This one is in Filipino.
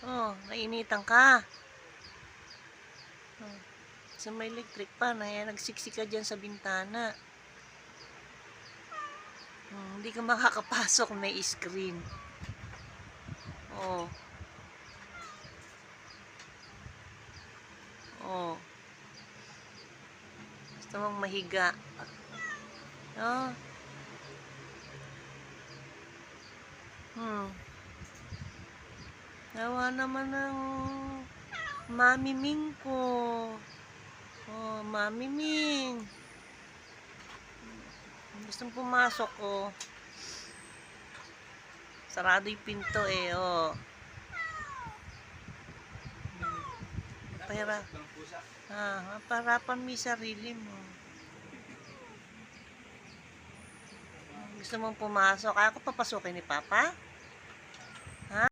Oh, nainitan ka. Oh. So may electric pa na yan. Nagsiksik ka dyan sa bintana. Hindi ka makakapasok. May screen. Oh. Oh. Gusto mong mahiga. Oh. Nawa naman ng Mami Ming ko. Oh, Mami Ming. Gustong pumasok oh. Sarado yung pinto eh, oh. Pahirapan mo yung sarili mo. Gusto mong pumasok? Ako papasukin ni Papa?